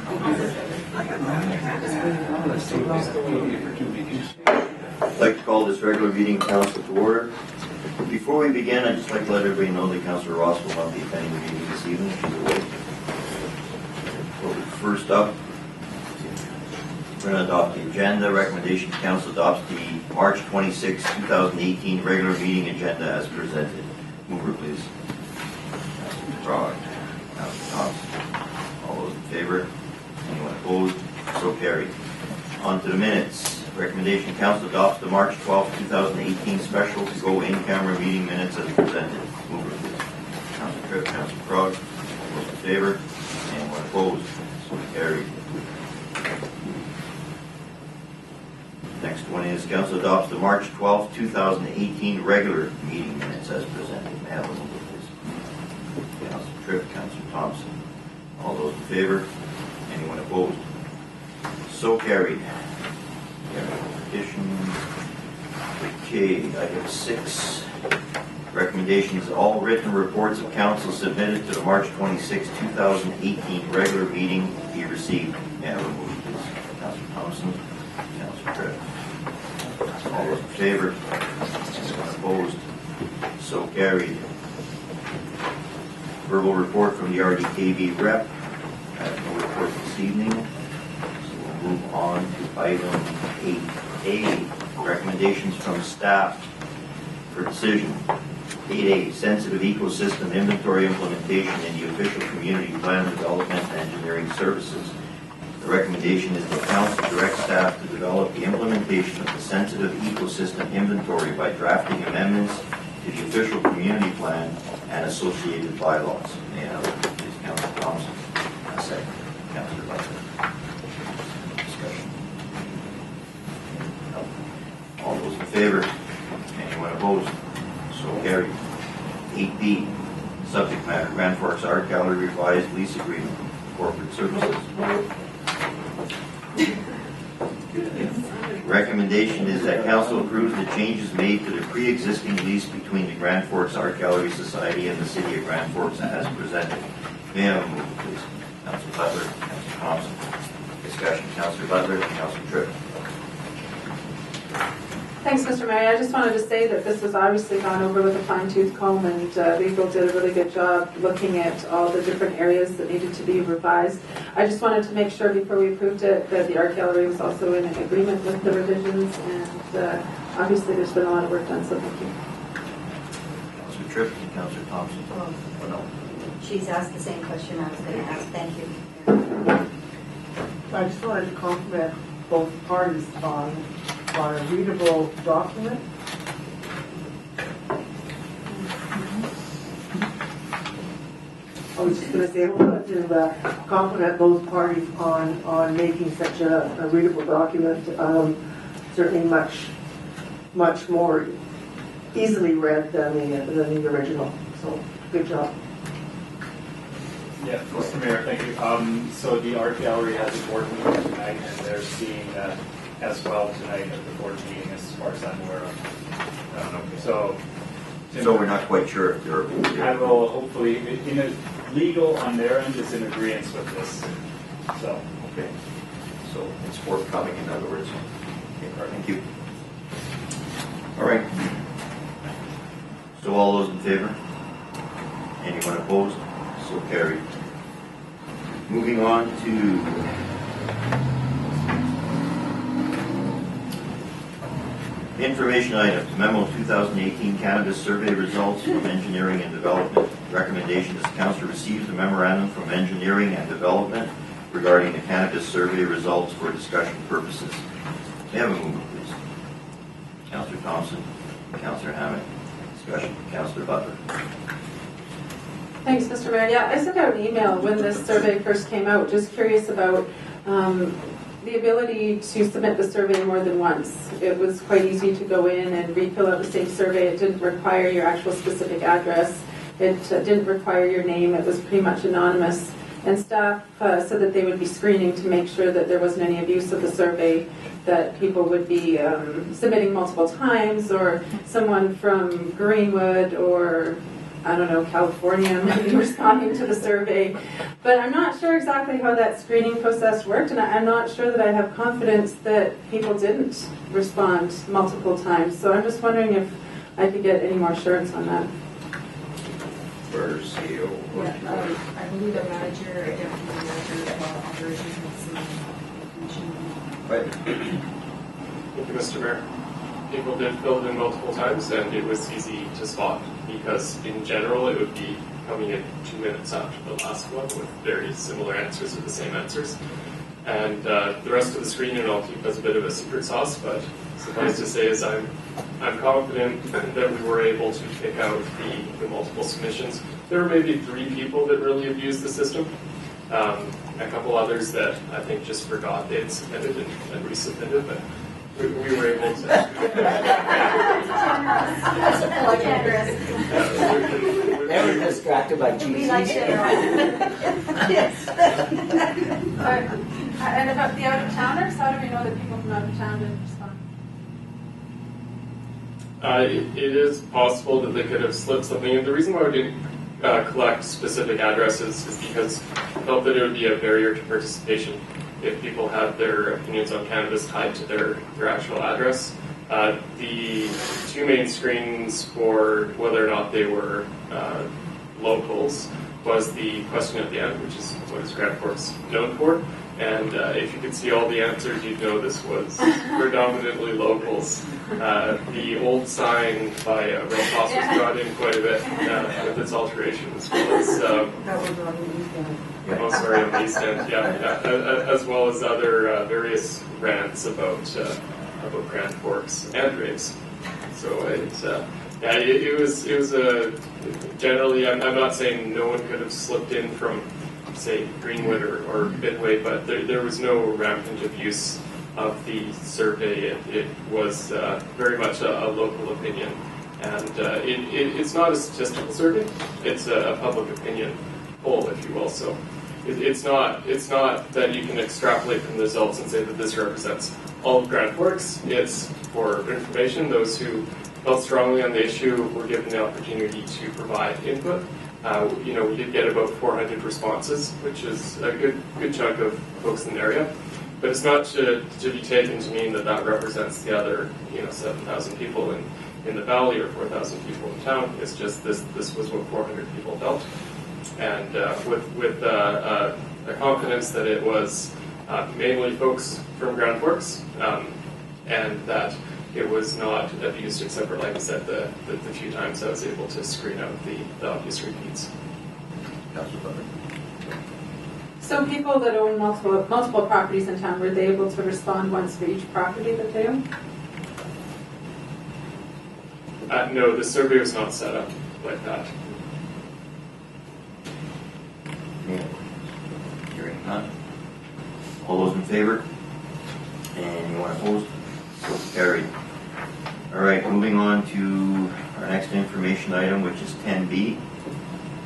I'd like to call this regular meeting of Council to order. Before we begin, I'd just like to let everybody know that Councillor Ross will not be attending the meeting this evening. She's away. So first up, we're going to adopt the agenda. Recommendation Council adopts the March 26, 2018 regular meeting agenda as presented. Mover, please. Councillor Prague. Councillor Thompson. All those in favor? Anyone opposed? So carried. On to the minutes. Recommendation Council adopts the March 12, 2018 special to go in-camera meeting minutes as presented. Mover, please. Councillor Tripp, Councillor Prague. All those in favor? Anyone opposed? So carried. Next one is Council adopts the March 12, 2018 regular meeting minutes as presented. May I have a mover, please? Councillor Tripp, Councillor Thompson. All those in favor? Anyone opposed? So carried. Additions. Okay, item 6. Recommendations. All written reports of council submitted to the March 26, 2018 regular meeting be received. May I have a mover, please? Councillor Thompson. Councillor Tripp. All those in favor? Anyone opposed? So carried. Verbal report from the RDKB Rep. I have no report this evening. So we'll move on to item 8A. Recommendations from staff for decision. 8A. Sensitive ecosystem inventory implementation in the official community plan development and engineering services. The recommendation is that council direct staff to develop the implementation of the sensitive ecosystem inventory by drafting amendments to the official community plan and associated bylaws. May I have please Councillor Thompson. A second. Councillor Butler. Discussion. No. All those in favor? Anyone opposed? So carried. 8B. Subject matter. Grand Forks Art Gallery revised lease agreement. Corporate services. Recommendation is that council approves the changes made to the pre-existing lease between the Grand Forks Art Gallery Society and the City of Grand Forks as presented. May I have a move, please? Councillor Butler, Councillor Thompson. Discussion. Councillor Butler and Councillor Tripp. Thanks, Mr. Mayor. I just wanted to say that this was obviously gone over with a fine-tooth comb, and legal did a really good job looking at all the different areas that needed to be revised. I just wanted to make sure before we approved it that the art gallery was also in agreement with the revisions, and obviously there's been a lot of work done, so thank you. Councillor Tripp and Councillor Thompson. Oh, no. She's asked the same question I was going to ask. Thank you. I just wanted to compliment both parties on a readable document. I was just going to say I wanted to compliment both parties on making such a readable document. Certainly much more easily read than the original. So good job. Yeah, Mr. Mayor, thank you. So the art gallery has a board meeting tonight, and they're seeing that as well tonight at the board meeting, as far as I'm aware of. So we're not quite sure if they're. I will hopefully, legal on their end is in agreement with this. So okay. So it's forthcoming, in other words. Okay, thank you. All right. So all those in favor? Anyone opposed? So carried. Moving on to information items. Memo 2018 Cannabis Survey Results from Engineering and Development. Recommendation is the council receives the memorandum from Engineering and Development regarding the Cannabis Survey results for discussion purposes. May I have a mover, please? Councillor Thompson, Councillor Hammond. Discussion. Councillor Butler. Thanks, Mr. Mayor. Yeah, I sent out an email when this survey first came out, just curious about the ability to submit the survey more than once. It was quite easy to go in and refill out the same survey. It didn't require your actual specific address. It didn't require your name. It was pretty much anonymous. And staff said that they would be screening to make sure that there wasn't any abuse of the survey, that people would be submitting multiple times, or someone from Greenwood or I don't know, California might be responding to the survey. But I'm not sure exactly how that screening process worked, and I'm not sure that I have confidence that people didn't respond multiple times. So I'm just wondering if I could get any more assurance on that. For CEO. Yeah, I believe the manager, deputy manager of operations has some information on that. Right. Thank you, Mr. Mayor. People did fill it in multiple times, and it was easy to spot because, in general, it would be coming in 2 minutes after the last one with very similar answers or the same answers. And the rest of the screening I'll keep as a bit of a secret sauce, but suffice to say is I'm confident that we were able to pick out the multiple submissions. There were maybe 3 people that really abused the system. A couple others that I think just forgot they had submitted and resubmitted, but we were able to. They were distracted by We like GC. Yes. And about the out-of-towners, how do we know that people from out of town didn't respond? It is possible that they could have slipped something in. The reason why we didn't collect specific addresses is because I felt that it would be a barrier to participation if people had their opinions on cannabis tied to their actual address. The 2 main screens for whether or not they were locals was the question at the end, which is what is Grand Forks known for. And if you could see all the answers, you'd know this was predominantly locals. The old sign by Red Cross was brought in quite a bit with its alteration, as well as That was on the weekend. oh, sorry, on the East End, as well as other various rants about Grand Forks and raves. So it was a generally. I'm not saying no one could have slipped in from, say, Greenwood or Midway, but there was no rampant abuse of the survey. It was very much a local opinion, and it's not a statistical survey. It's a public opinion poll, if you will. So it's not that you can extrapolate from the results and say that this represents all of Grand Forks. It's for information. Those who felt strongly on the issue were given the opportunity to provide input. We did get about 400 responses, which is a good chunk of folks in the area. But it's not to be taken to mean that represents the other 7,000 people in the valley or 4,000 people in town. It's just this was what 400 people felt, and with a confidence that it was mainly folks from Grand Forks, and that it was not abused, except for, like I said, the few times I was able to screen out the obvious repeats. Councilor Butler. So people that own multiple properties in town, were they able to respond once for each property that they own? No, the survey was not set up like that. Yeah. Hearing none. All those in favor? Anyone opposed? So carried. All right, moving on to our next information item, which is 10B.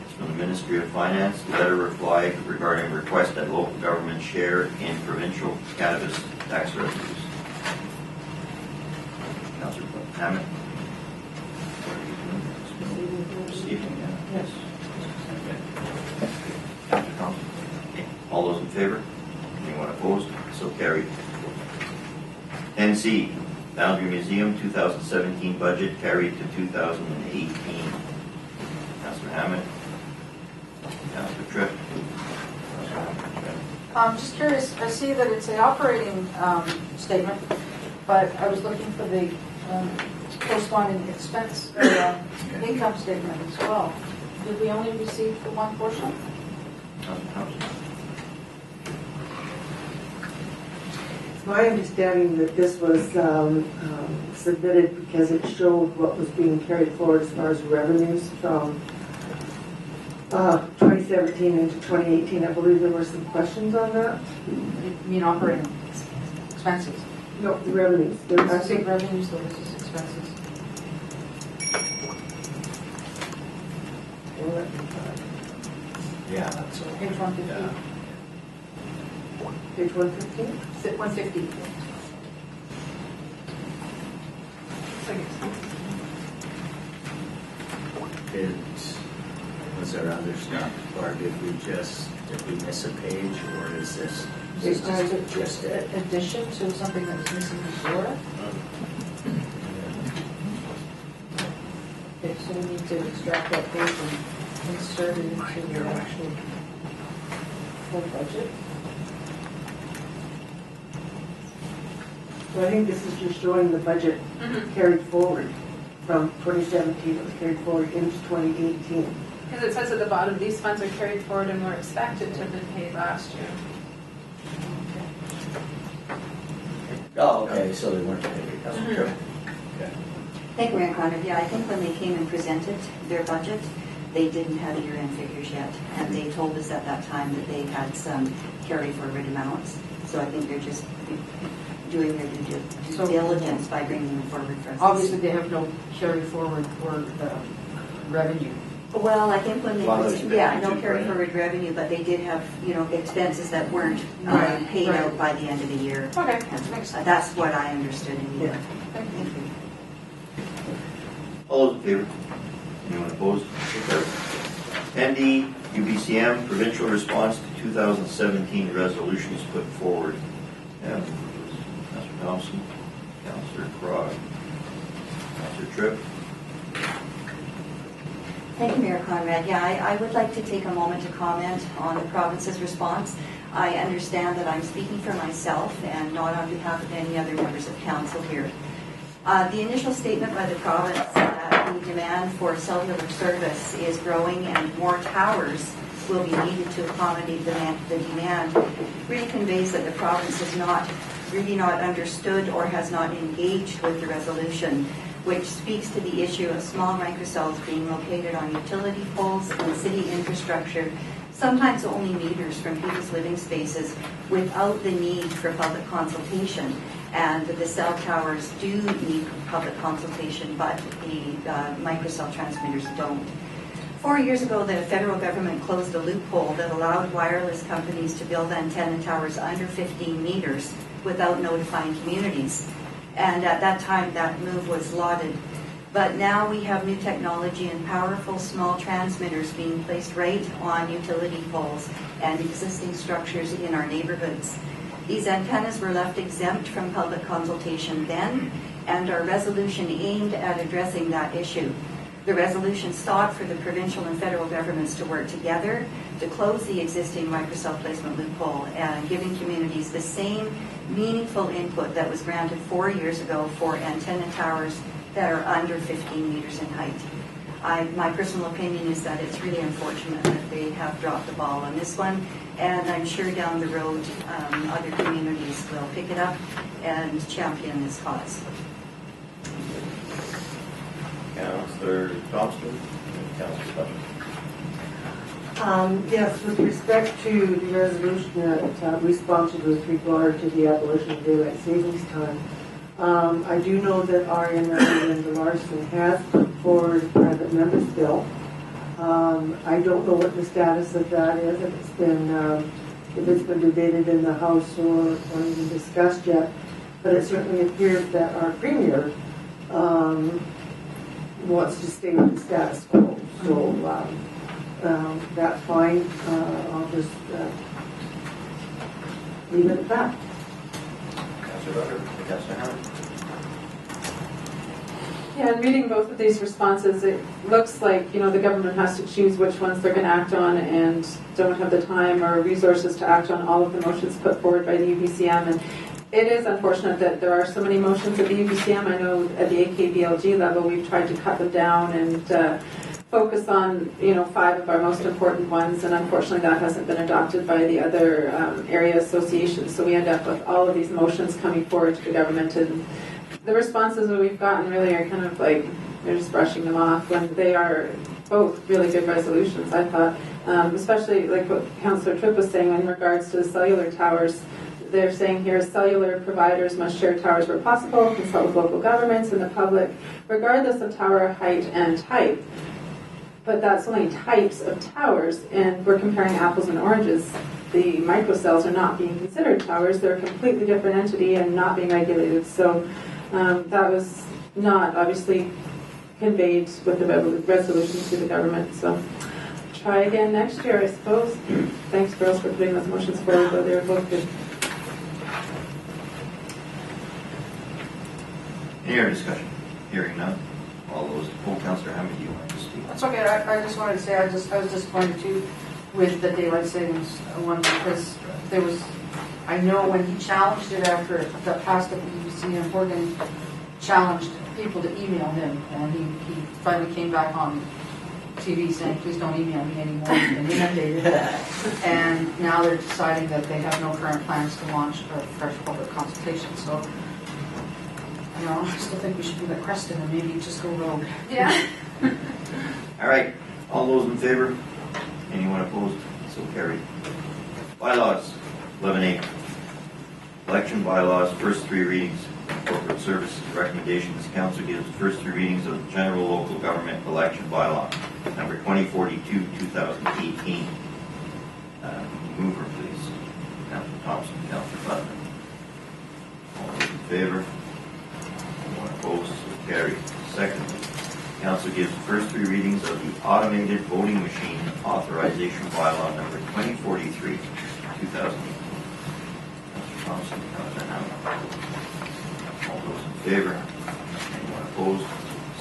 It's from the Ministry of Finance, letter reply regarding request that local government share in provincial cannabis tax revenues. Councilor Hammond. Receiving, yeah. Yes. Councilor Thompson. Okay. All those in favor? Anyone opposed? So carried. NC, Boundary Museum 2017 budget carried to 2018. Councilor Hammond. Councilor Tripp. I'm just curious, I see that it's an operating statement, but I was looking for the corresponding expense, income statement as well. Did we only receive the one portion? Councilor Thompson. It's my understanding that this was submitted because it showed what was being carried forward as far as revenues from 2017 into 2018. I believe there were some questions on that. You mean operating expenses? No, the revenues. There I are think revenues, so this is expenses. Yeah, that's all. Page 150. Yeah. Page 115? 150. It is there other stuff, or did we miss a page, or is this just it? Addition to something that was missing before? Okay, so we need to extract that page and insert it into the actual full budget. So I think this is just showing the budget carried forward from 2017, it was carried forward into 2018. Because it says at the bottom, these funds are carried forward and were expected to have been paid last year. Oh, okay, so they weren't paid. Okay. Thank you, Mayor Conner. Yeah, I think when they came and presented their budget, they didn't have year-end figures yet, and they told us at that time that they had some carry-forward amounts. So I think they're just doing their due diligence by bringing them forward for us. Obviously, they have no carry forward for revenue. Well, I think when they, Well, that's no carry-forward revenue, but they did have, expenses that weren't paid out by the end of the year. Okay, And makes sense. that's what I understood anyway. Thank you. Thank you. All those in favor? Anyone opposed? ND, UBCM, provincial response to 2017 resolutions put forward. Councillor Thompson, Councillor Crog, Councillor Tripp. Thank you, Mayor Conrad. Yeah, I would like to take a moment to comment on the province's response. I understand that I'm speaking for myself and not on behalf of any other members of council here. The initial statement by the province that the demand for cellular service is growing and more towers will be needed to accommodate the demand really conveys that the province has not understood or has not engaged with the resolution, which speaks to the issue of small microcells being located on utility poles and city infrastructure, sometimes only meters from people's living spaces, without the need for public consultation. And the cell towers do need public consultation, but the microcell transmitters don't. 4 years ago, the federal government closed a loophole that allowed wireless companies to build antenna towers under 15 meters without notifying communities. And at that time, that move was lauded. But now we have new technology and powerful small transmitters being placed right on utility poles and existing structures in our neighborhoods. These antennas were left exempt from public consultation then, and our resolution aimed at addressing that issue. The resolution sought for the provincial and federal governments to work together to close the existing microcell placement loophole and giving communities the same meaningful input that was granted 4 years ago for antenna towers that are under 15 meters in height. My personal opinion is that it's really unfortunate that they have dropped the ball on this one, and I'm sure down the road other communities will pick it up and champion this cause. Councillor Thompson and Councillor Hutton. Yes, with respect to the resolution that we sponsored with regard to the abolition of daylight savings time, I do know that our MLA Linda Larson has put forward a private member's bill. I don't know what the status of that is, if it's been debated in the House or even discussed yet, but it certainly appears that our Premier wants to stay with the status quo. So that's fine. I'll just leave it at that. Councillor Butler, Councillor Howard. Yeah, and reading both of these responses, it looks like, the government has to choose which ones they're going to act on and don't have the time or resources to act on all of the motions put forward by the UBCM. And it is unfortunate that there are so many motions at the UBCM. I know at the AKBLG level, we've tried to cut them down and focus on, 5 of our most important ones. And unfortunately, that hasn't been adopted by the other area associations. So we end up with all of these motions coming forward to the government, and the responses that we've gotten really are kind of like they're just brushing them off when they are both really good resolutions, I thought. Especially like what Councillor Tripp was saying in regards to the cellular towers. They're saying here cellular providers must share towers where possible, consult with local governments and the public, regardless of tower height and type. But that's only types of towers, and we're comparing apples and oranges. The microcells are not being considered towers. They're a completely different entity and not being regulated. So that was not obviously conveyed with the resolution to the government. So try again next year, I suppose. Thanks, girls, for putting those motions forward, though they were both good. Any other discussion? Hearing none. All those, Councillor Hammond, do you want to speak? That's okay, I just wanted to say, I was disappointed too with the daylight savings one, because there was, I know when he challenged it after the past of the UBCM, Morgan challenged people to email him, and he finally came back on TV saying, please don't email me anymore, and inundated. And now they're deciding that they have no current plans to launch a fresh public consultation, so you know, I still think we should do the Creston and maybe just go rogue. Yeah. All right. All those in favor? Anyone opposed? So carried. Bylaws. 11A. Election bylaws. First three readings. Corporate services recommendations. Council gives the first three readings of the general local government election bylaw, number 2042-2018. Mover, please. Councilor Thompson, Councilor Butler. All those in favor? Anyone opposed? So carried. Secondly, Council gives the first three readings of the automated voting machine authorization bylaw number 2043-2018. Councilor Thompson, Councilor Hammond. All those in favor? Anyone opposed?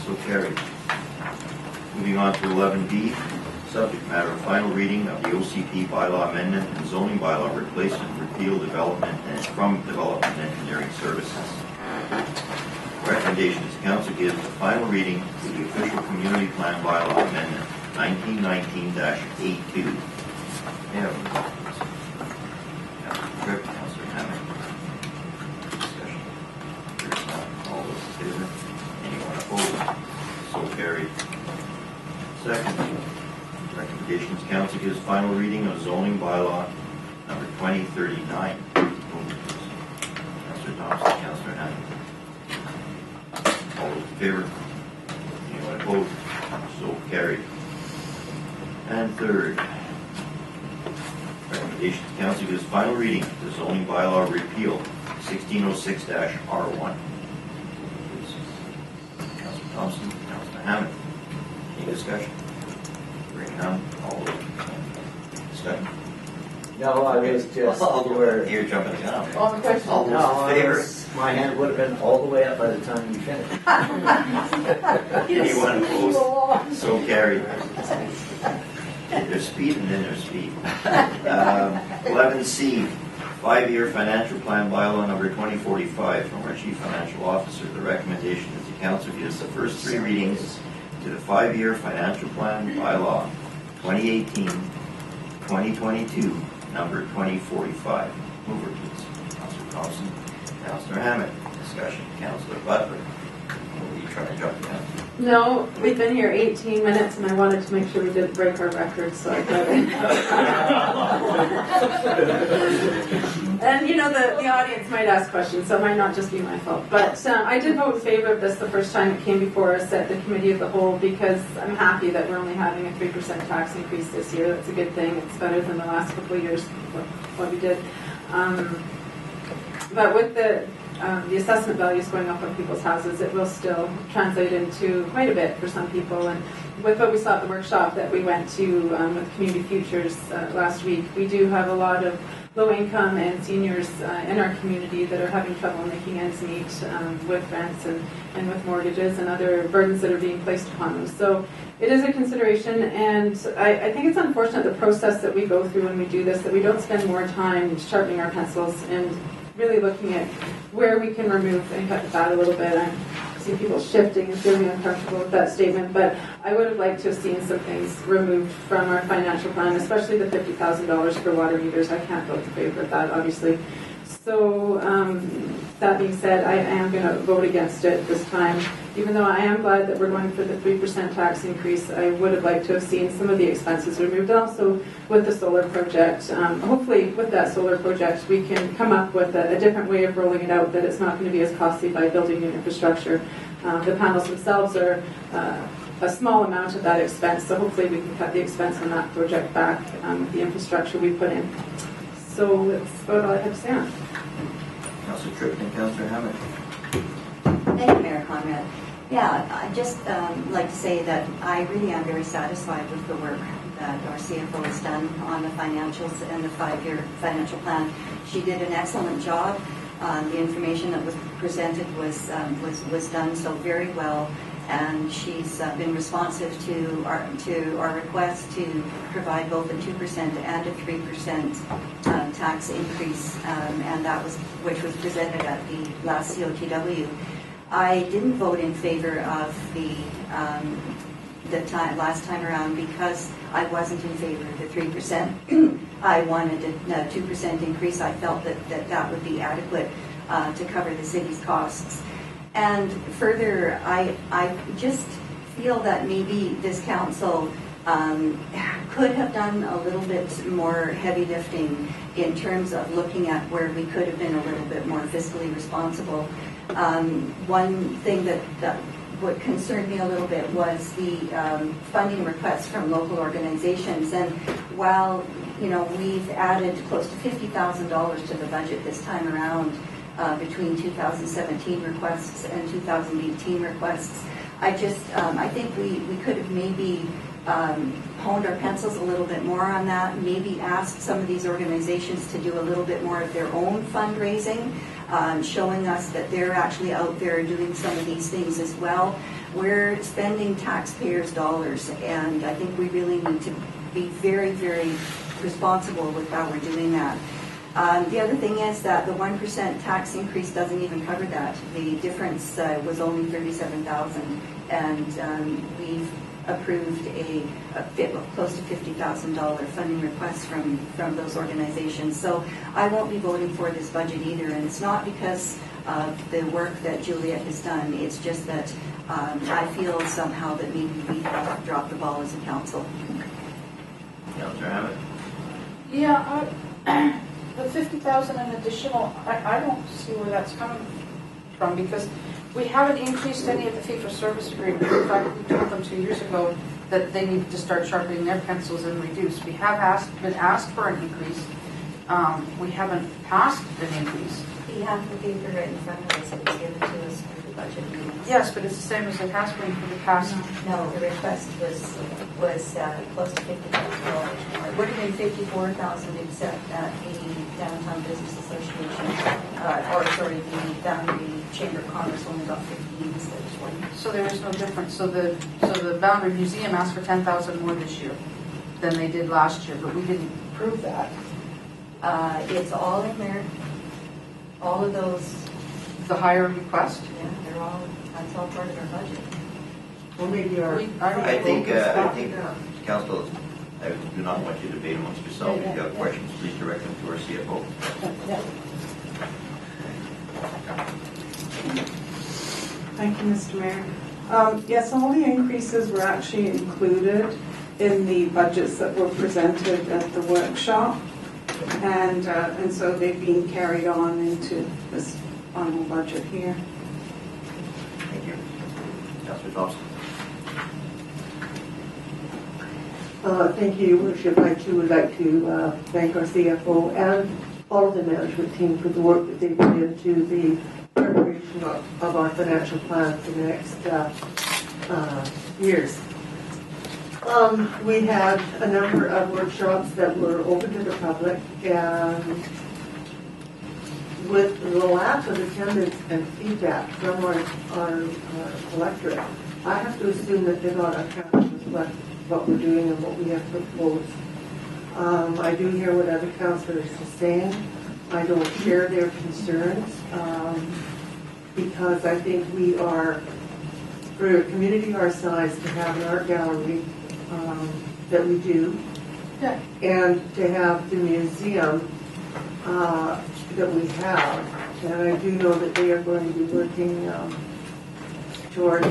So carried. Moving on to 11B, subject matter, final reading of the OCP bylaw amendment and zoning bylaw replacement, repeal, development, and from development engineering services. Recommendations. Council gives the final reading to the official community plan bylaw amendment 1919-82. Councilor Tripp, Councilor Hammond. Discussion. Here's none. All those in favor? Anyone opposed? So carried. Second, recommendations. Council gives final reading of zoning bylaw number 2039. Councilor Thompson, Councilor Hammond. All those in favor? Anyone opposed? So carried. And third, recommendations. Council gives final reading of the zoning bylaw repeal 1606-R1. Councilor Thompson, Councilor Hammond. Any discussion? Hearing none. All those discussion? No, I was just where. You're jumping the gun. All the questions? All those in favor? My hand would have been all the way up by the time you finished. Anyone opposed? So carried. There's speed and then there's speed. 11C, 5-year financial plan bylaw number 2045 from our Chief Financial Officer. The recommendation is the Council gives the first three readings to the 5-year financial plan bylaw 2018-2022, number 2045. Mover, please. Councilor Thompson. Councilor Hammond. Discussion. Councilor Butler. Will you try to jump the gun? No, we've been here 18 minutes, and I wanted to make sure we didn't break our record, so I got it. And you know, the audience might ask questions, so it might not just be my fault. But I did vote in favor of this the first time it came before us at the Committee of the Whole, because I'm happy that we're only having a 3% tax increase this year. That's a good thing. It's better than the last couple of years, what we did. But with the assessment values going up on people's houses, it will still translate into quite a bit for some people. And with what we saw at the workshop that we went to with Community Futures last week, we do have a lot of low-income and seniors in our community that are having trouble making ends meet with rents and with mortgages and other burdens that are being placed upon them. So it is a consideration, and I think it's unfortunate the process that we go through when we do this, that we don't spend more time sharpening our pencils and really looking at where we can remove and cut the fat a little bit. I see people shifting and feeling uncomfortable with that statement, but I would have liked to have seen some things removed from our financial plan, especially the $50,000 for water meters. I can't vote in favor of that, obviously. So that being said, I am going to vote against it this time. Even though I am glad that we're going for the 3% tax increase, I would have liked to have seen some of the expenses removed. And also with the solar project, hopefully with that solar project, we can come up with a different way of rolling it out, that it's not going to be as costly by building new infrastructure. The panels themselves are a small amount of that expense, so hopefully we can cut the expense on that project back with the infrastructure we put in. So that's about all I have to say on it. Councilor Tripp and Councilor Hammond. Thank you, Mayor Conrad. Yeah, I'd just like to say that I really am very satisfied with the work that our CFO has done on the financials and the 5-year financial plan. She did an excellent job. The information that was presented was done so very well, and she's been responsive to our request to provide both a 2% and a 3% tax increase, and that was which was presented at the last COTW. I didn't vote in favor of the last time around because I wasn't in favor of the 3%. I wanted a 2% increase. I felt that would be adequate to cover the city's costs. And further, I just feel that maybe this council could have done a little bit more heavy lifting in terms of looking at where we could have been a little bit more fiscally responsible. One thing that what concerned me a little bit was the funding requests from local organizations. And while we've added close to $50,000 to the budget this time around between 2017 requests and 2018 requests, I think we could have maybe honed our pencils a little bit more on that, maybe asked some of these organizations to do a little bit more of their own fundraising, showing us that they're actually out there doing some of these things as well. We're spending taxpayers' dollars, and I think we really need to be very, very responsible with how we're doing that. The other thing is that the 1% tax increase doesn't even cover that. The difference was only $37,000, and we've approved a close to $50,000 funding request from those organizations. So I won't be voting for this budget either, and it's not because of the work that Juliet has done. It's just that I feel somehow that maybe we have dropped the ball as a council. Councillor Hammond? Yeah, the 50,000 in additional, I don't see where that's coming from, because we haven't increased any of the fee-for-service agreements. In fact, we told them 2 years ago that they needed to start sharpening their pencils and reduce. We have been asked for an increase. We haven't passed an increase. We have the paper right in front of us. It was given to us for the budget meetings. Yes, but it's the same as it has been for the past. No, the request was close to $50,000. It would have been $54,000 except that the Downtown Business Association, the Boundary Chamber of Commerce only got 15 instead of 20. So there is no difference. So the Boundary Museum asked for 10,000 more this year than they did last year, but we didn't prove that. It's all in there. All of those. The higher request. Yeah, that's all part of our budget. Well, maybe I think, Council, I do not want you to debate amongst yourselves. If you have questions, please direct them to our CFO. Thank you, Mr. Mayor. Yes, all the increases were actually included in the budgets that were presented at the workshop, and so they've been carried on into this final budget here. Thank you. Councillor Thompson? Thank you, Your Worship. I too would like to thank our CFO and all of the management team for the work that they put into the preparation of our financial plan for the next years. We had a number of workshops that were open to the public, and with the lack of attendance and feedback from our electorate, I have to assume that they're not accountable with what we're doing and what we have proposed. I do hear what other councillors are saying. I don't share their concerns because I think we are, for a community our size, to have an art gallery that we do, and to have the museum that we have. And I do know that they are going to be working towards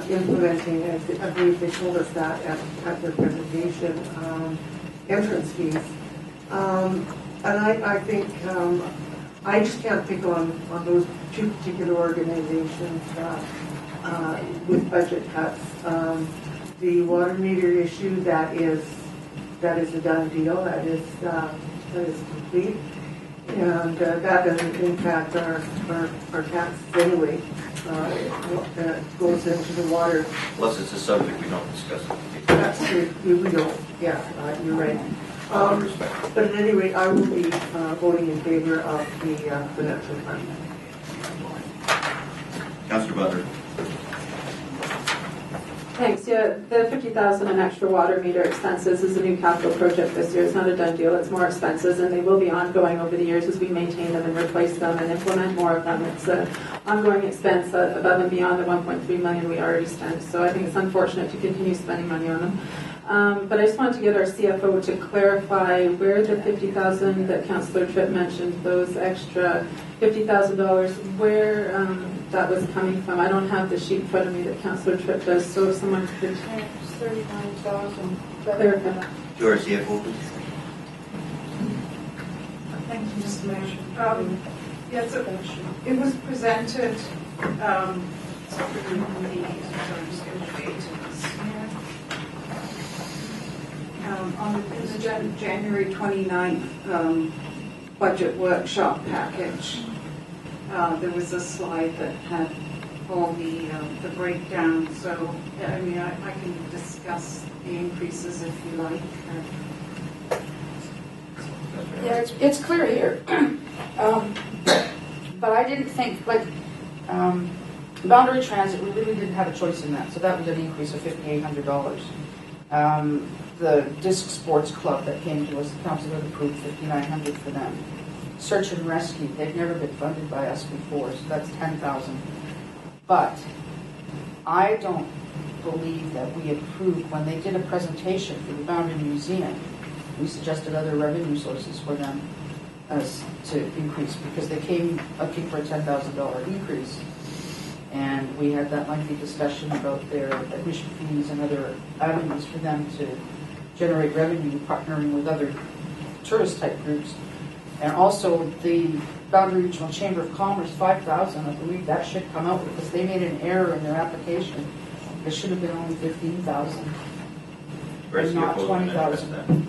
implementing, I believe they told us that at their presentation, entrance fees. And I think I just can't pick on those two particular organizations with budget cuts. The water meter issue, that is a done deal. That is complete, and that doesn't impact our taxes anyway. goes into the water. Plus, it's a subject we don't discuss. That's true, we don't, yeah, you're right. Respect. But at any rate, I will be voting in favor of the financial fund. Councillor Butler. Thanks. Yeah, the 50,000 in extra water meter expenses is a new capital project this year. It's not a done deal. It's more expenses, and they will be ongoing over the years as we maintain them and replace them and implement more of them. It's an ongoing expense above and beyond the 1.3 million we already spent. So I think it's unfortunate to continue spending money on them. But I just wanted to get our CFO to clarify where the 50,000 that Councillor Tripp mentioned, those extra $50,000, where that was coming from. I don't have the sheet in front of me that Councillor Tripp does, so if someone could It's 39,000. clarify that. To our CFO, please. Thank you, Mr. Mayor. Yes, it was presented in the January 29th budget workshop package. There was a slide that had all the breakdown, so I mean I can discuss the increases if you like. Yeah, it's clear here. But I didn't think, like, Boundary Transit, we really didn't have a choice in that, so that was an increase of $5,800. The Disc Sports Club that came to us, the council had approved $5,900 for them. Search and Rescue, they've never been funded by us before, so that's $10,000. But I don't believe that we approved, when they did a presentation for the Boundary Museum, we suggested other revenue sources for them as to increase, because they came looking for a $10,000 increase. And we had that lengthy discussion about their admission fees and other avenues for them to generate revenue, partnering with other tourist-type groups. And also the Boundary Regional Chamber of Commerce, $5,000, I believe that should come out because they made an error in their application. It should have been only $15,000 and not $20,000.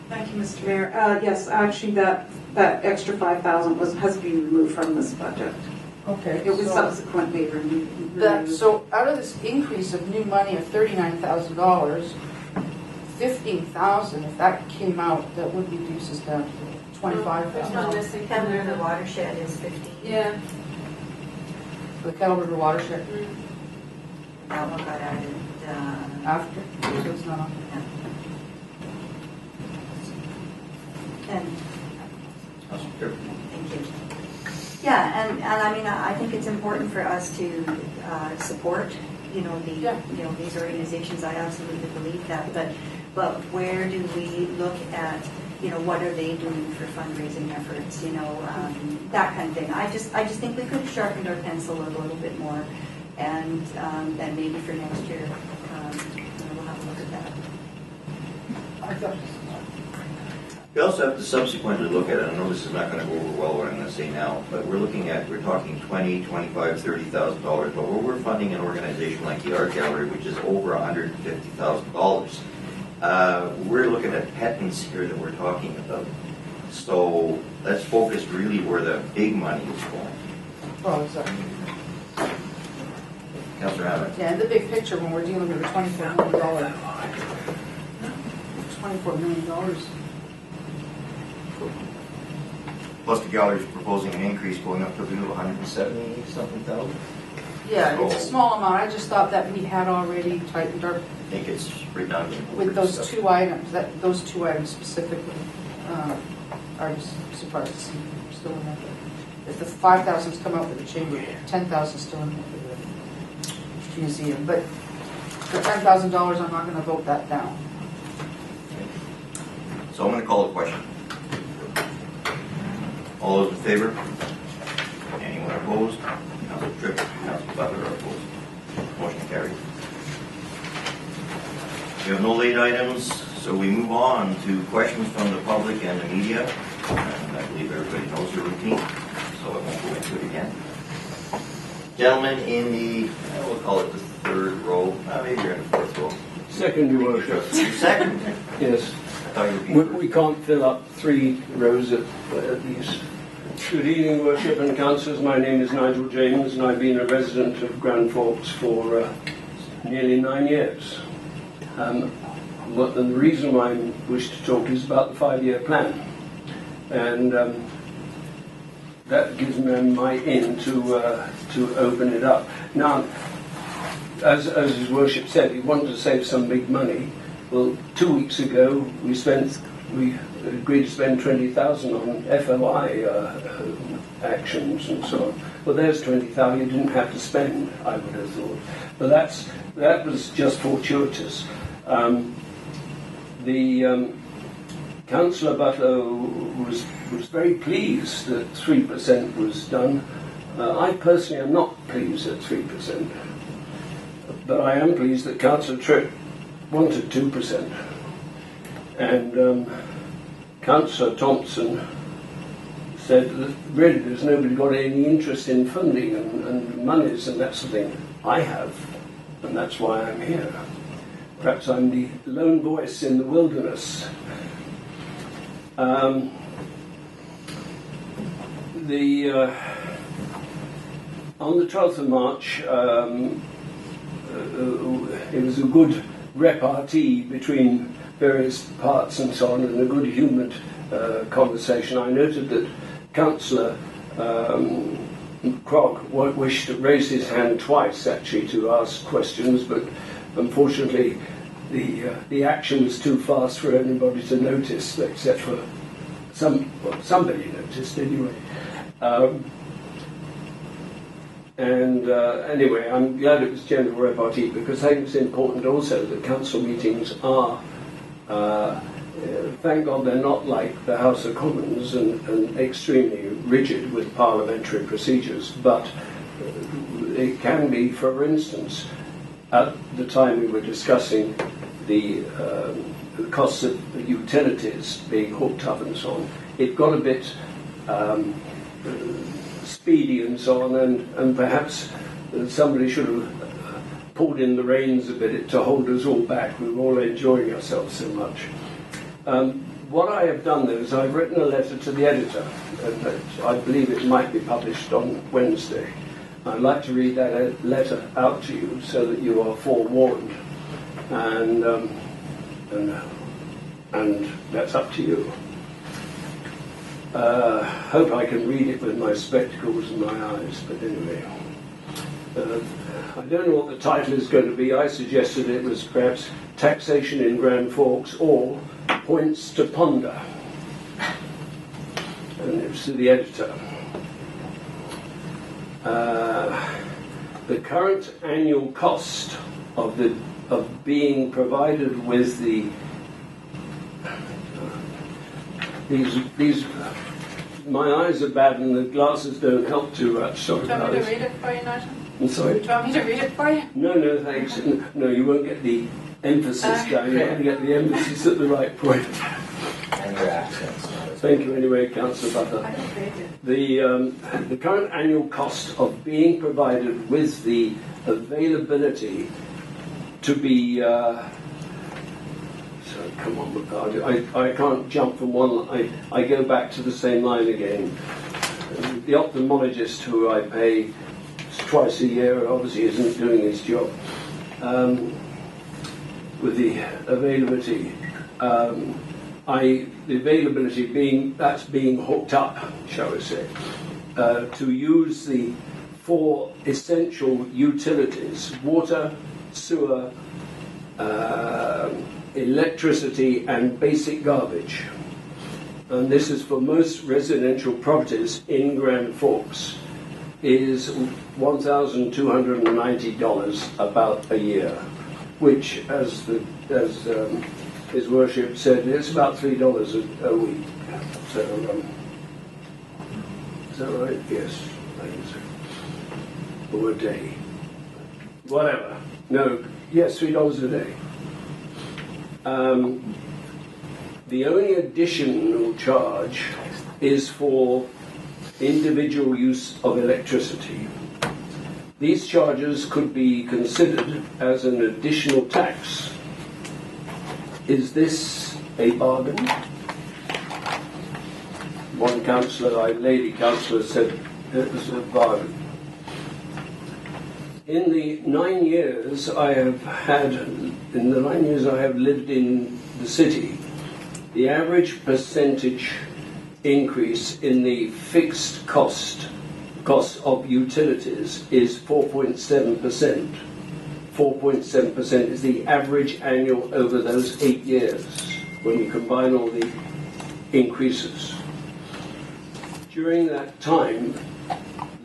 Thank you, Mr. Mayor. Yes, actually, that extra $5,000 has been removed from this budget. Okay. It was subsequently removed. So out of this increase of new money of $39,000, $15,000, if that came out, that would reduce us down to $25,000. The Kettle River watershed is 15. Yeah. The Kettle River watershed That one got added. after, so it's not on. And Councillor Tripp. thank you. Yeah, and I mean, I think it's important for us to support, these organizations. I absolutely believe that. But where do we look at, what are they doing for fundraising efforts? That kind of thing. I just think we could have sharpened our pencil a little bit more, and then maybe for next year, we'll have a look at that. We also have to subsequently look at it. I know this is not going to go over well what I'm going to say now, but we're talking $20,000, $25,000, $30,000, but we're funding an organization like the Art Gallery, which is over $150,000. We're looking at patents here that we're talking about. So let's focus really where the big money is going. Well, exactly. Councillor Hammond. Yeah, in the big picture, when we're dealing with a $24 million. Plus the gallery's proposing an increase going up to the 170-something thousand. Yeah, it's a small amount. I just thought that we had already tightened our, I think it's redundant. with those two items, those two items specifically. I was surprised to see still in there. If the 5,000's come out with the chamber, 10,000's still in there for the museum. But for $10,000, I'm not going to vote that down. So I'm going to call a question. All those in favor? Anyone opposed? Councillor Tripp, Councillor Butler are opposed. Motion carried. We have no late items, so we move on to questions from the public and the media. And I believe everybody knows the routine, so I won't go into it again. Gentlemen in the, we'll call it the third row. Maybe you're in the fourth row. Second, Your Worship. Second? Yes. I thought you were being We can't fill up 3 rows at these. Good evening, Worship and Councillors. My name is Nigel James, and I've been a resident of Grand Forks for nearly 9 years. And the reason why I wish to talk is about the 5-year plan. And that gives me my in to open it up. Now, as His Worship said, he wanted to save some big money. Well, 2 weeks ago, we agreed to spend 20,000 on FOI actions and so on. Well, there's 20,000 you didn't have to spend, I would have thought. But that was just fortuitous. Councillor Butler was very pleased that 3% was done. I personally am not pleased at 3%. But I am pleased that Councillor Tripp wanted 2%. And Councillor Thompson said that really there's nobody got any interest in funding and monies and that sort of thing. I have, and that's why I'm here. Perhaps I'm the lone voice in the wilderness. On the 12th of March, it was a good repartee between various parts and so on, and a good humoured conversation. I noted that Councillor Krog wished to raise his hand twice, actually, to ask questions, but unfortunately the action was too fast for anybody to notice, except for somebody noticed anyway. Anyway, I'm glad it was general repartee, because I think it's important also that council meetings are, thank God they're not like the House of Commons and extremely rigid with parliamentary procedures, but it can be, for instance, at the time we were discussing the costs of the utilities being hooked up and so on, it got a bit speedy and so on, and perhaps somebody should have pulled in the reins a bit to hold us all back. We were all enjoying ourselves so much. What I have done, though, is I've written a letter to the editor, and I believe it might be published on Wednesday. I'd like to read that letter out to you so that you are forewarned, and that's up to you. Hope I can read it with my spectacles and my eyes, but anyway. I don't know what the title is going to be. I suggested it was perhaps Taxation in Grand Forks or Points to Ponder. And it was to the editor. The current annual cost of being provided with these my eyes are bad and the glasses don't help too much. Sorry. Do you want me to read it for you, Nigel? I'm sorry? Do you want me to read it for you? No, thanks. No, you won't get the emphasis down. You won't get the emphasis at the right point. And your accents. Thank you anyway, Councillor Butler. The current annual cost of being provided with the availability to be... so come on, I can't jump from one line. I go back to the same line again. The ophthalmologist who I pay twice a year obviously isn't doing his job. With the availability, the availability being hooked up, shall we say, to use the 4 essential utilities: water, sewer, electricity and basic garbage. And this is for most residential properties in Grand Forks, is $1,290 about a year, which, as His Worship said, it's about $3 a week. So, is that right? Yes, I think so. Or a day. Whatever. No, yes, $3 a day. The only additional charge is for individual use of electricity. These charges could be considered as an additional tax. Is this a bargain? One lady councillor said it was a bargain. In the 9 years I have lived in the city, the average percentage increase in the fixed cost of utilities is 4.7%. 4.7% is the average annual over those 8 years when you combine all the increases. During that time,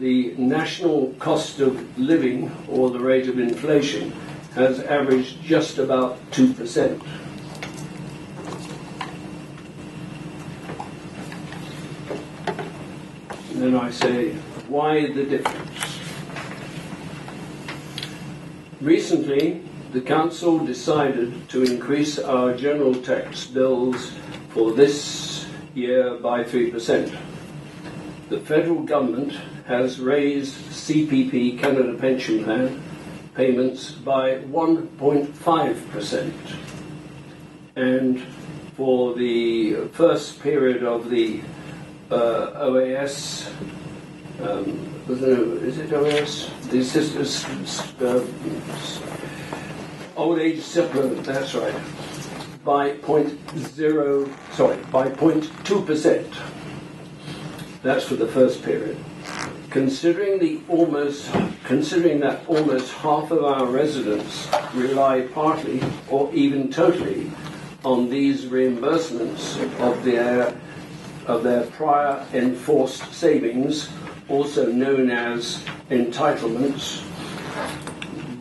the national cost of living, or the rate of inflation, has averaged just about 2%. And then I say, why the difference? Recently, the council decided to increase our general tax bills for this year by 3%. The federal government has raised CPP, Canada Pension Plan, payments by 1.5%. And for the first period of the OAS, is it OAS? The old age supplement, that's right, by 0.2%. That's for the first period. Considering that almost half of our residents rely partly or even totally on these reimbursements of their prior enforced savings, also known as entitlements,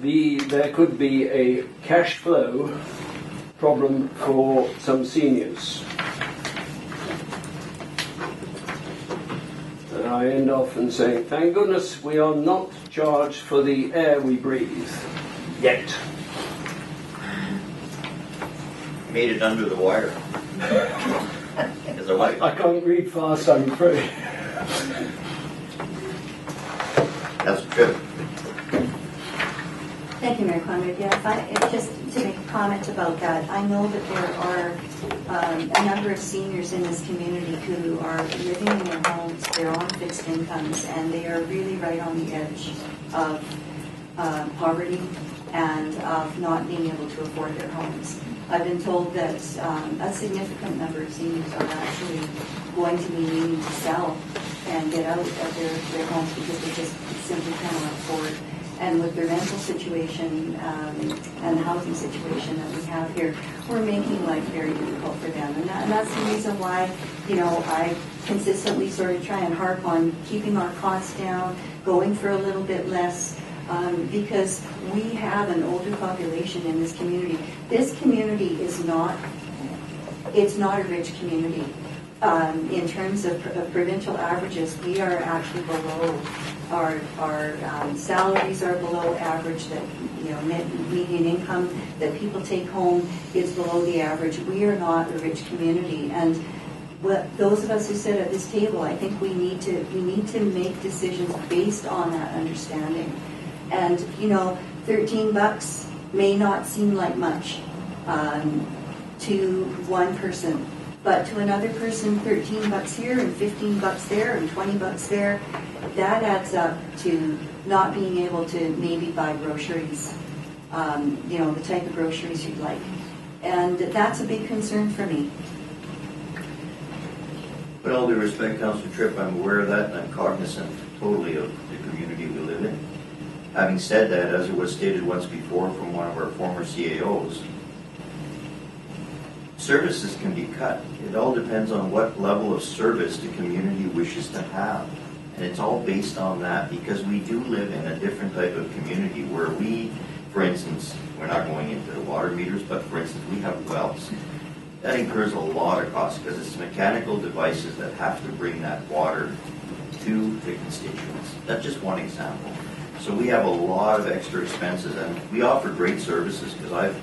there could be a cash flow problem for some seniors. And I end off in saying, thank goodness we are not charged for the air we breathe, yet. Made it under the wire. I can't read fast, I'm afraid. That's good. Thank you, Mayor Conrad. Yes, just to make a comment about that, I know that there are a number of seniors in this community who are living in their homes, they're on fixed incomes, and they are really right on the edge of poverty and of not being able to afford their homes. I've been told that a significant number of seniors are actually going to be needing to sell and get out of their homes because they just simply cannot afford. And with the rental situation and the housing situation that we have here, we're making life very difficult for them. And that's the reason why, I consistently sort of try and harp on keeping our costs down, going for a little bit less, because we have an older population in this community. This community it's not a rich community. In terms of provincial averages, we are actually below. Our salaries are below average. That median income that people take home is below the average. We are not a rich community, and those of us who sit at this table, I think we need to make decisions based on that understanding. And $13 may not seem like much to one person. But to another person, $13 here and $15 there and $20 there, that adds up to not being able to maybe buy groceries, the type of groceries you'd like. And that's a big concern for me. With all due respect, Councillor Tripp, I'm aware of that and I'm cognizant totally of the community we live in. Having said that, as it was stated once before from one of our former CAOs, services can be cut. It all depends on what level of service the community wishes to have. And it's all based on that because we do live in a different type of community where we, for instance, we're not going into the water meters, but for instance, we have wells. That incurs a lot of cost because it's mechanical devices that have to bring that water to the constituents. That's just one example. So we have a lot of extra expenses and we offer great services because I've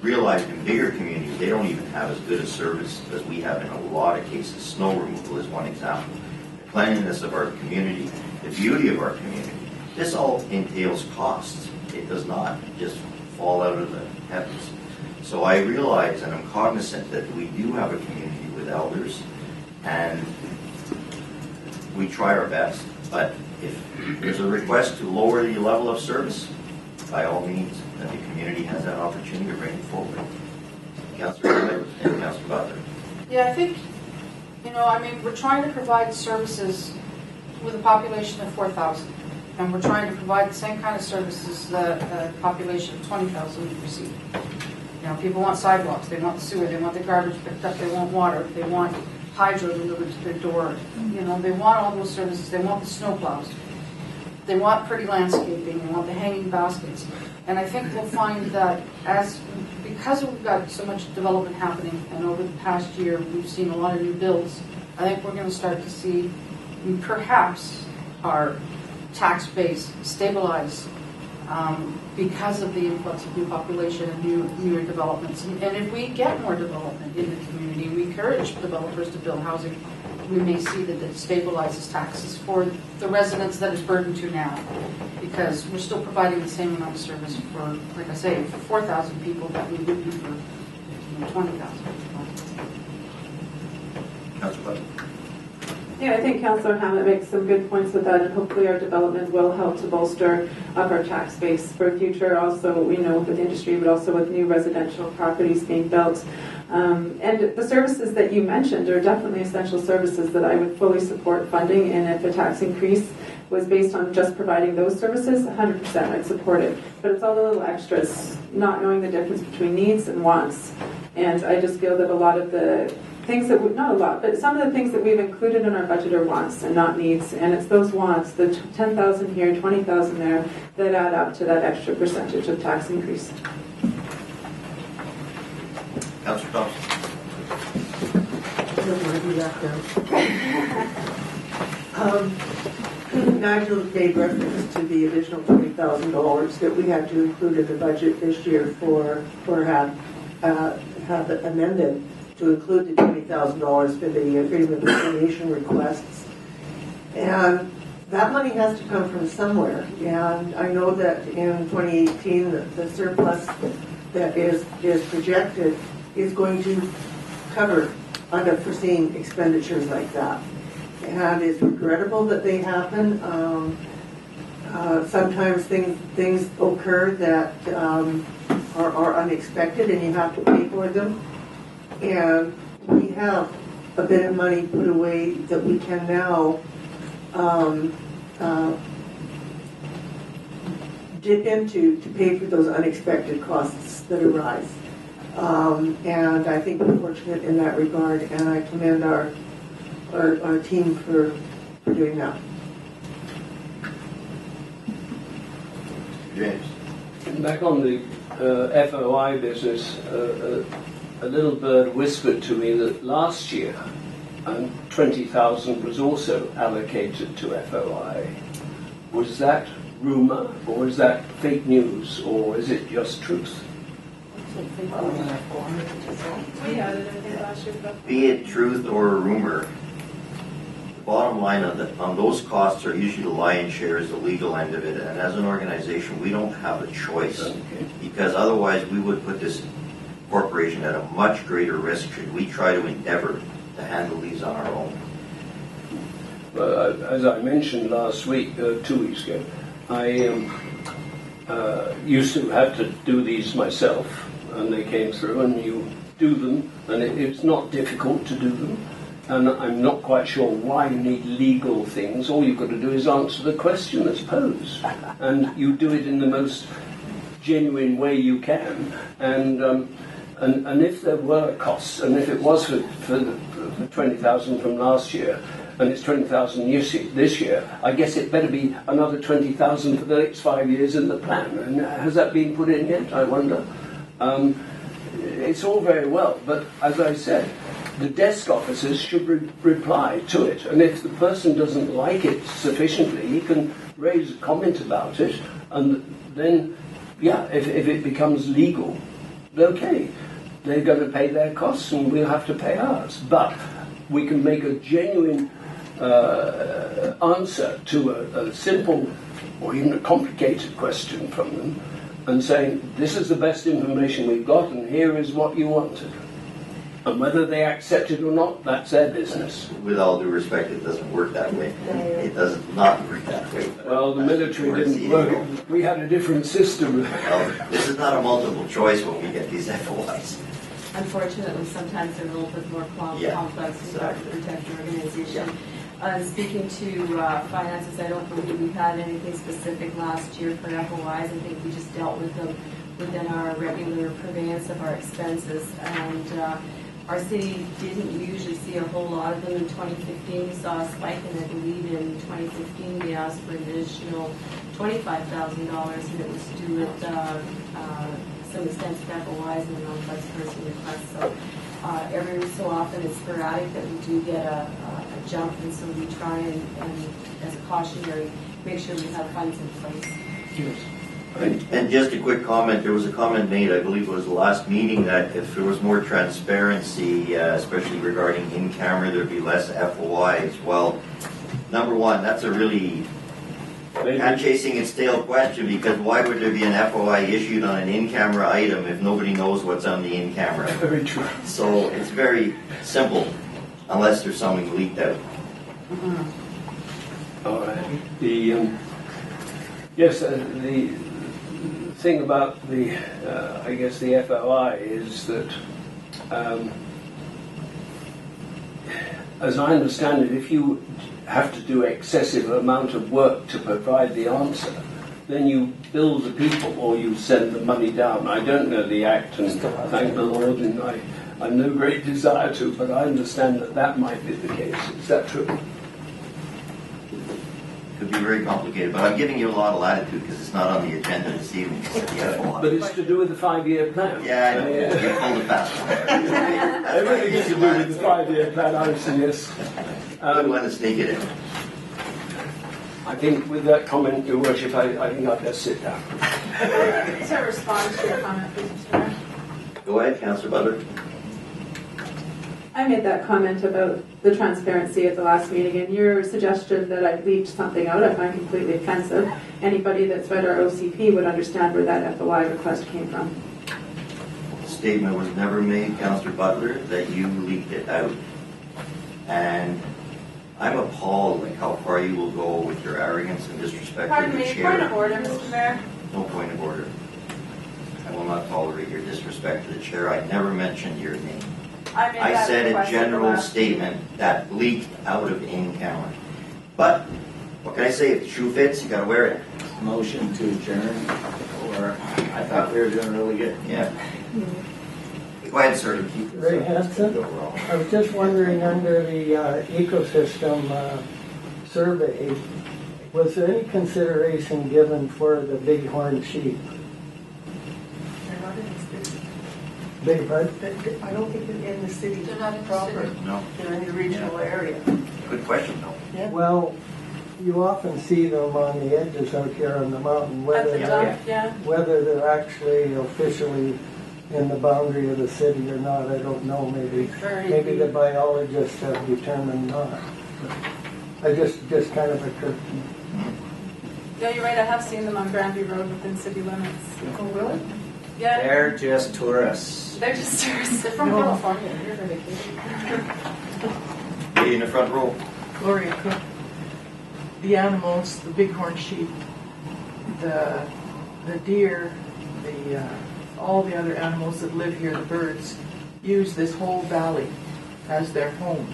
realized in bigger communities, they don't even have as good a service as we have in a lot of cases. Snow removal is one example. The cleanliness of our community, the beauty of our community. This all entails costs. It does not just fall out of the heavens. So I realize and I'm cognizant that we do have a community with elders and we try our best. But if there's a request to lower the level of service, by all means, then the community has that opportunity to bring it forward. Councillor Emmett and Councillor Butler. Yeah, I think, we're trying to provide services with a population of 4,000. And we're trying to provide the same kind of services that a population of 20,000 would receive. People want sidewalks, they want sewer, they want their garbage picked up, they want water, they want hydro delivered to their door. They want all those services, they want the snowplows. They want pretty landscaping, they want the hanging baskets. And I think we'll find that because we've got so much development happening, and over the past year we've seen a lot of new builds, I think we're going to start to see perhaps our tax base stabilize because of the influx of new population and newer developments. And if we get more development in the community, we encourage developers to build housing, we may see that it stabilizes taxes for the residents that it's burdened to now. Because we're still providing the same amount of service for, like I say, for 4,000 people that we would do for 20,000 people. Councillor Butler. Yeah, I think Councillor Hammett makes some good points with that, and hopefully our development will help to bolster up our tax base for future. Also, with the industry, but also with new residential properties being built. And the services that you mentioned are definitely essential services that I would fully support funding, and if a tax increase was based on just providing those services, 100% I'd support it. But it's all the little extras, not knowing the difference between needs and wants. And I just feel that a lot of the things that, not a lot, but some of the things that we've included in our budget are wants and not needs. And it's those wants, the 10,000 here, 20,000 there, that add up to that extra percentage of tax increase. Councillor Thompson. I don't want to be left out. Nigel made reference to the additional $20,000 that we had to include in the budget this year for have it amended to include the $20,000 for the freedom of information requests. And that money has to come from somewhere. And I know that in 2018, the surplus that is projected is going to cover unforeseen expenditures like that. And it's regrettable that they happen. Sometimes things occur that are unexpected and you have to pay for them. And we have a bit of money put away that we can now dip into to pay for those unexpected costs that arise. And I think we're fortunate in that regard, and I commend our team for doing that. James. Back on the FOI business, a little bird whispered to me that last year 20,000 was also allocated to FOI. Was that rumour, or is that fake news, or is it just truth? Be it truth or rumor, the bottom line on those costs are usually the lion's share is the legal end of it. And as an organization, we don't have a choice, because otherwise we would put this corporation at a much greater risk should we try to endeavor to handle these on our own. As I mentioned last week, 2 weeks ago, I used to have to do these myself, and they came through, and you do them, and it's not difficult to do them, and I'm not quite sure why you need legal things. All you've got to do is answer the question that's posed, and you do it in the most genuine way you can, and if there were costs, and if it was for the 20,000 from last year, and it's 20,000 this year, I guess it better be another 20,000 for the next 5 years in the plan. And has that been put in yet, I wonder? It's all very well, but as I said, the desk officers should reply to it. And if the person doesn't like it sufficiently, he can raise a comment about it, and then, yeah, if it becomes legal, okay, they're going to pay their costs and we'll have to pay ours. But we can make a genuine answer to a simple or even a complicated question from them, and saying, this is the best information we've got and here is what you wanted. And whether they accept it or not, that's their business. With all due respect, it doesn't work that way. It does not work that way. Well, the military didn't work. We had a different system. Well, this is not a multiple choice when we get these FOIs. Unfortunately, sometimes they're a little bit more Yeah, complex and hard to protect the organization. Speaking to finances, I don't believe we've had anything specific last year for FOIs. I think we just dealt with them within our regular purveyance of our expenses. And our city didn't usually see a whole lot of them in 2015. We saw a spike, and I believe in 2015 we asked for an additional $25,000, and it was to do with some extensive FOIs and non-flex person requests. So every so often it's sporadic that we do get a jump, and so we try and as a cautionary, make sure we have funds in place. Yes. And just a quick comment, there was a comment made, I believe it was the last meeting, that if there was more transparency, especially regarding in-camera, there'd be less FOIs. Well, number one, that's a really cat chasing its tail question, because why would there be an FOI issued on an in-camera item if nobody knows what's on the in-camera? Very true. So it's very simple, unless there's something leaked out. All right. The thing about the, I guess the FOI is that, as I understand it, if you have to do excessive amount of work to provide the answer, then you bill the people or you send the money down. I don't know the act, and thank the Lord, and I have no great desire to, but I understand that that might be the case. Is that true? Could be very complicated, but I'm giving you a lot of latitude because it's not on the agenda this evening. But it's to do with the 5-year plan. Yeah, I know. You pulled a fast one. Everything is to do with the 5-year plan, I see, yes. I want to sneak it in. I think with that comment, Your Worship, I think I'd best sit down. To respond to your comment, please, Mr. Mayor. Go ahead, Councillor Butler. I made that comment about the transparency at the last meeting, and your suggestion that I leaked something out, I find completely offensive. Anybody that's read our OCP would understand where that FOI request came from. The statement was never made, Councillor Butler, that you leaked it out. And I'm appalled at how far you will go with your arrogance and disrespect Pardon to the me, chair. point of order, Mr. Mayor. No point of order. I will not tolerate your disrespect to the chair. I never mentioned your name. I said a general statement that leaked out of in-camera. But, what can I say? If the shoe fits, you gotta wear it. Motion to adjourn, or I thought we were doing really good. Yeah. Go ahead, sir. Ray Hanson. I was just wondering, under the ecosystem survey, was there any consideration given for the bighorn sheep? Big part? I don't think they're in the city They're not in the proper. city. No. They're in the regional area. Good question, though. Well, you often see them on the edges out here on the mountain, At whether the dump, yeah. whether they're actually officially in the boundary of the city or not, I don't know. Maybe the biologists have determined not. I just kind of occurred to me. Yeah, you're right, I have seen them on Grandview Road within city limits. Oh, really? Yeah. They're just tourists. They're just tourists. They're from California. They're for vacation. Lady in the front row. Gloria Cook. The animals, the bighorn sheep, the deer, all the other animals that live here, the birds, use this whole valley as their home.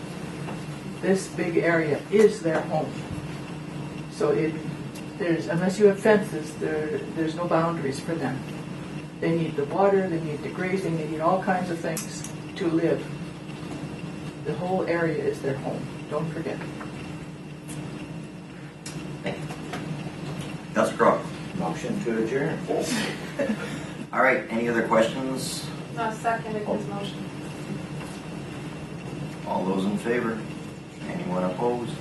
This big area is their home. So unless you have fences, there's no boundaries for them. They need the water, they need the grazing, they need all kinds of things to live. The whole area is their home. Don't forget. Councillor Crock. Motion to adjourn. All right, any other questions? No, seconded his motion. All those in favor? Anyone opposed?